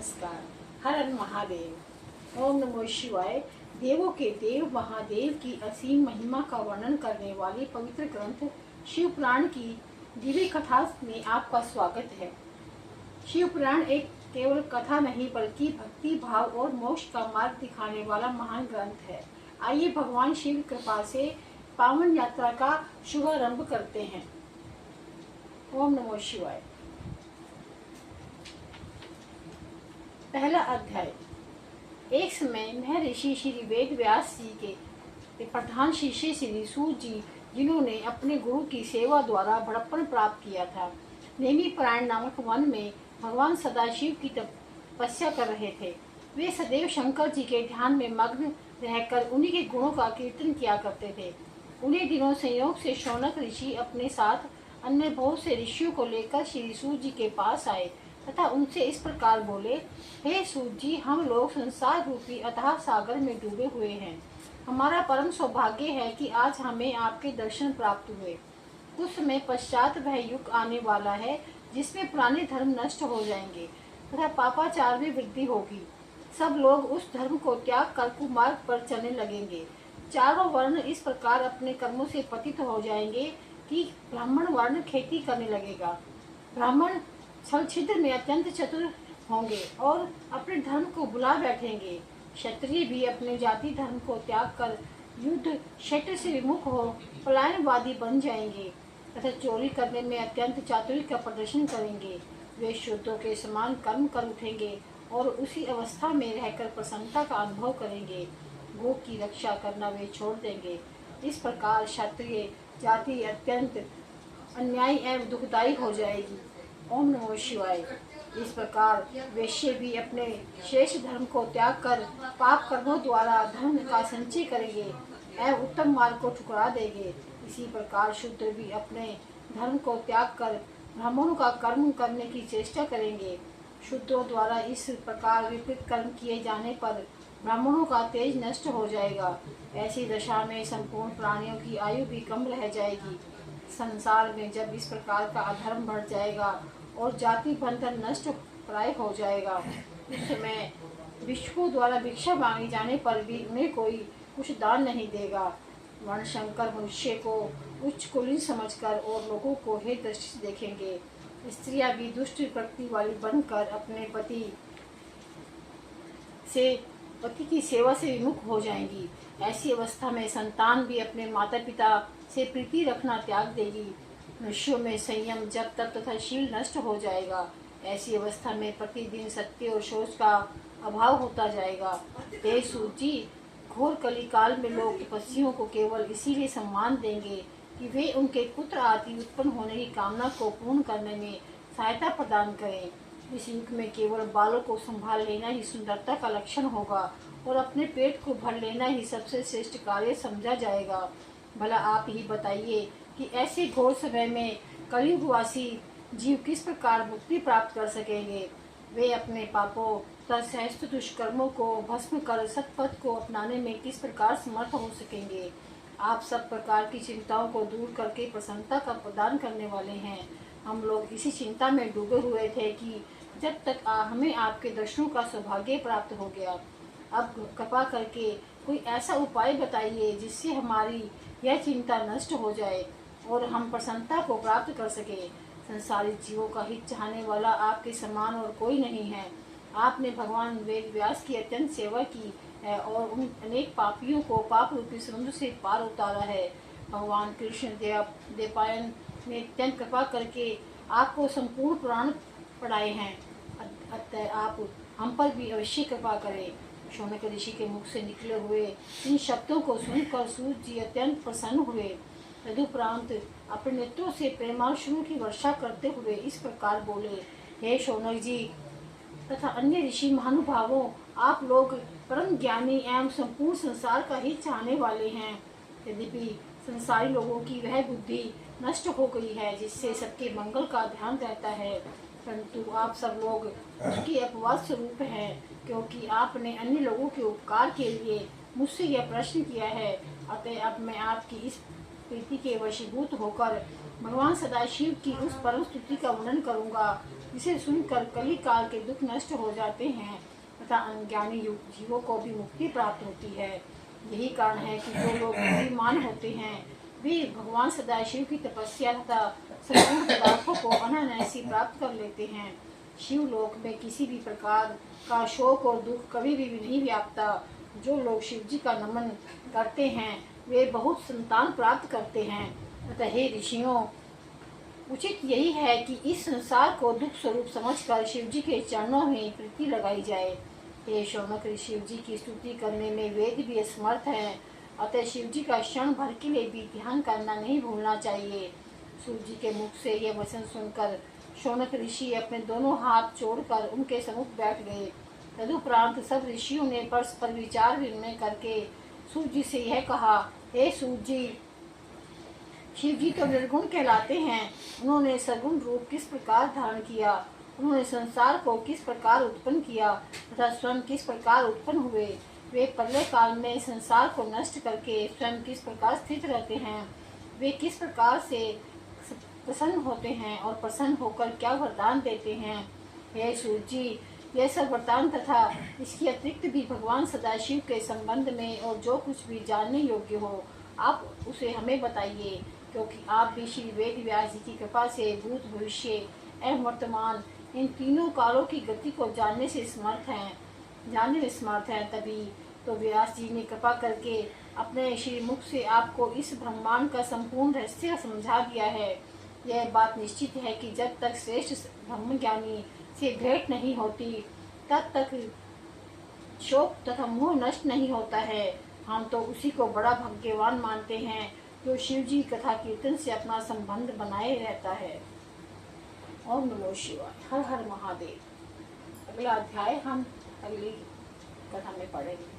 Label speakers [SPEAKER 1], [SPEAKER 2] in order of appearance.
[SPEAKER 1] नमस्कार। हर हर महादेव। ओम नमो शिवाय। देवों के देव महादेव की असीम महिमा का वर्णन करने वाले पवित्र ग्रंथ शिव पुराण की दिव्य कथा में आपका स्वागत है। शिव पुराण एक केवल कथा नहीं बल्कि भक्ति भाव और मोक्ष का मार्ग दिखाने वाला महान ग्रंथ है। आइए भगवान शिव कृपा से पावन यात्रा का शुभारंभ करते हैं। ओम नमो शिवाय। पहला अध्याय। एक समय महर्षि श्री वेद व्यास जी के प्रधान शिष्य श्री सूत जी, जिन्होंने अपने गुरु की सेवा द्वारा बड़प्पन प्राप्त किया था, नेमी परायण नामक वन में भगवान सदाशिव की तपस्या कर रहे थे। वे सदैव शंकर जी के ध्यान में मग्न रहकर उन्हीं के गुणों का कीर्तन किया करते थे। उन्हीं दिनों संयोग से शौनक ऋषि अपने साथ अन्य बहुत से ऋषियों को लेकर श्री सूत जी के पास आए तथा उनसे इस प्रकार बोले, हे सूत जी, हम लोग संसार रूपी अथाह सागर में डूबे हुए हैं। हमारा परम सौभाग्य है कि आज हमें आपके दर्शन प्राप्त हुए। कुछ समय पश्चात वह युग आने वाला है जिसमें पुराने धर्म नष्ट हो जाएंगे तथा पापाचार में वृद्धि होगी। सब लोग उस धर्म को त्याग कर कुमार्ग पर चलने लगेंगे। चारों वर्ण इस प्रकार अपने कर्मों से पतित हो जाएंगे कि ब्राह्मण वर्ण खेती करने लगेगा। ब्राह्मण छल छिद्र में अत्यंत चतुर होंगे और अपने धर्म को भुला बैठेंगे। क्षत्रिय भी अपने जाति धर्म को त्याग कर युद्ध क्षेत्र से विमुख हो पलायनवादी बन जाएंगे तथा चोरी करने में अत्यंत चातुर्य का प्रदर्शन करेंगे। वे शुद्धों के समान कर्म कर उठेंगे और उसी अवस्था में रहकर प्रसन्नता का अनुभव करेंगे। गो की रक्षा करना वे छोड़ देंगे। इस प्रकार क्षत्रिय जाति अत्यंत अन्यायी एवं दुखदायी हो जाएगी। ओम नमो शिवाय। इस प्रकार वैश्य भी अपने शेष धर्म को त्याग कर पाप कर्मों द्वारा धर्म का संचय करेंगे एवं उत्तम मार्ग को ठुकरा देंगे। इसी प्रकार शूद्र भी अपने धर्म को त्याग कर ब्राह्मणों का कर्म करने की चेष्टा करेंगे। शूद्रों द्वारा इस प्रकार विपरीत कर्म किए जाने पर ब्राह्मणों का तेज नष्ट हो जाएगा। ऐसी दशा में संपूर्ण प्राणियों की आयु भी कम रह जाएगी। संसार में जब इस प्रकार का अधर्म बढ़ जाएगा और जाति बंधन नष्ट प्राय हो जाएगा, उस समय भिक्षुकों द्वारा भिक्षा मांगी जाने पर भी उन्हें कोई कुछ दान नहीं देगा। वर्णशंकर मनुष्य को उच्च कुलीन समझकर और लोगों को हे दृष्टि से देखेंगे। स्त्रियां भी दुष्ट प्रकृति वाली बनकर अपने पति की सेवा से विमुख हो जाएंगी। ऐसी अवस्था में संतान भी अपने माता पिता से प्रीति रखना त्याग देगी। मनुष्यों में संयम जप तप तथा शील नष्ट हो जाएगा। ऐसी अवस्था में प्रतिदिन सत्य और शोच का अभाव होता जाएगा। हे सूत जी, घोर कलिकाल में लोग तपस्वियों को केवल इसीलिए सम्मान देंगे कि वे उनके पुत्र आदि उत्पन्न होने की कामना को पूर्ण करने में सहायता प्रदान करें। इस युग में केवल बालों को संभाल लेना ही सुंदरता का लक्षण होगा और अपने पेट को भर लेना ही सबसे श्रेष्ठ कार्य समझा जाएगा। भला आप ही बताइए कि ऐसे घोर समय में कलयुगवासी जीव किस प्रकार मुक्ति प्राप्त कर सकेंगे। वे अपने पापों तथा सहस्त्र दुष्कर्मों को भस्म कर सत्पथ को अपनाने में किस प्रकार समर्थ हो सकेंगे। आप सब प्रकार की चिंताओं को दूर करके प्रसन्नता का प्रदान करने वाले हैं। हम लोग इसी चिंता में डूबे हुए थे कि जब तक हमें आपके दर्शनों का सौभाग्य प्राप्त हो गया। अब कृपा करके कोई ऐसा उपाय बताइए जिससे हमारी यह चिंता नष्ट हो जाए और हम प्रसन्नता को प्राप्त कर सके। संसारिक जीवों का हित चाहने वाला आपके समान और कोई नहीं है। आपने भगवान वेद व्यास की अत्यंत सेवा की है और उन अनेक पापियों को पाप रूपी समुद्र से पार उतारा है। भगवान कृष्ण देवपायन ने अत्यंत कृपा करके आपको संपूर्ण पुराण पढ़ाए हैं। अतः आप हम पर भी अवश्य कृपा करें। शौनक ऋषि के मुख से निकले हुए इन शब्दों को सुनकर सूत जी अत्यंत प्रसन्न हुए। तदुपरांत अपने नेत्रों से प्रेमाश्रुओं की वर्षा करते हुए इस प्रकार बोले, हे शौनक जी तथा अन्य ऋषि महानुभावों, आप लोग परम ज्ञानी एवं संपूर्ण संसार का हित चाहने वाले हैं। यद्यपि संसारी लोगों की वह बुद्धि नष्ट हो गई है जिससे सबके मंगल का ध्यान रहता है, परंतु आप सब लोग उसकी अपवाद स्वरूप हैं, क्योंकि आपने अन्य लोगों के उपकार के लिए मुझसे यह प्रश्न किया है। अतः अब मैं आपकी इस प्रीति के वशीभूत होकर भगवान सदाशिव की उस परम स्तुति का वर्णन करूंगा जिसे सुनकर कली काल के दुख नष्ट हो जाते हैं तथा अज्ञानी जीवों को भी मुक्ति प्राप्त होती है। यही कारण है कि जो लोग बुद्धिमान होते हैं वे भगवान सदाशिव की तपस्या तथा संपूर्ण पदार्थों को अनायासी प्राप्त कर लेते हैं। शिवलोक में किसी भी प्रकार का शोक और दुख कभी भी नहीं व्यापता। जो लोग शिव जी का नमन करते हैं वे बहुत संतान प्राप्त करते हैं। अतः हे ऋषियों, उचित यही है कि इस संसार को दुख स्वरूप समझकर शिव जी के चरणों में प्रीति लगाई जाए। हे शौनक, शिव जी की स्तुति करने में वेद भी असमर्थ है। अतः शिव जी का क्षण भर के लिए भी ध्यान करना नहीं भूलना चाहिए। सूर्य जी के मुख से यह वचन सुनकर शौनक ऋषि अपने दोनों हाथ जोड़कर उनके सम्मुख बैठ गए। तदुपरांत सब ऋषियों ने परस्पर विचार विनिमय करके सूर्य जी से यह कहा, हे सूर्य जी, शिव जी तो निर्गुण कहलाते हैं। उन्होंने सगुण रूप किस प्रकार धारण किया, उन्होंने संसार को किस प्रकार उत्पन्न किया तथा स्वयं किस प्रकार उत्पन्न हुए। वे प्रलय काल में संसार को नष्ट करके स्वयं किस प्रकार स्थित रहते हैं। वे किस प्रकार से प्रसन्न होते हैं और प्रसन्न होकर क्या वरदान देते हैं। हे सूर्य जी, यह सब वरदान तथा इसके अतिरिक्त भी भगवान सदाशिव के संबंध में और जो कुछ भी जानने योग्य हो आप उसे हमें बताइए, क्योंकि आप भी श्री वेद व्यास जी की कृपा से भूत भविष्य एवं वर्तमान इन तीनों कालों की गति को जानने में समर्थ हैं। तभी तो व्यास जी ने कृपा करके अपने श्री मुख से आपको इस ब्रह्मांड का संपूर्ण रहस्य समझा दिया है। यह बात निश्चित है कि जब तक श्रेष्ठ ब्रह्मज्ञानी से भेंट नहीं होती तब तक शोक तथा मोह नष्ट नहीं होता है। हम तो उसी को बड़ा भाग्यवान मानते हैं जो शिव जी कथा कीर्तन से अपना संबंध बनाए रहता है। ओम नमो शिवाय। हर हर महादेव। अगला अध्याय हम अगली कथा में पढ़ेंगे।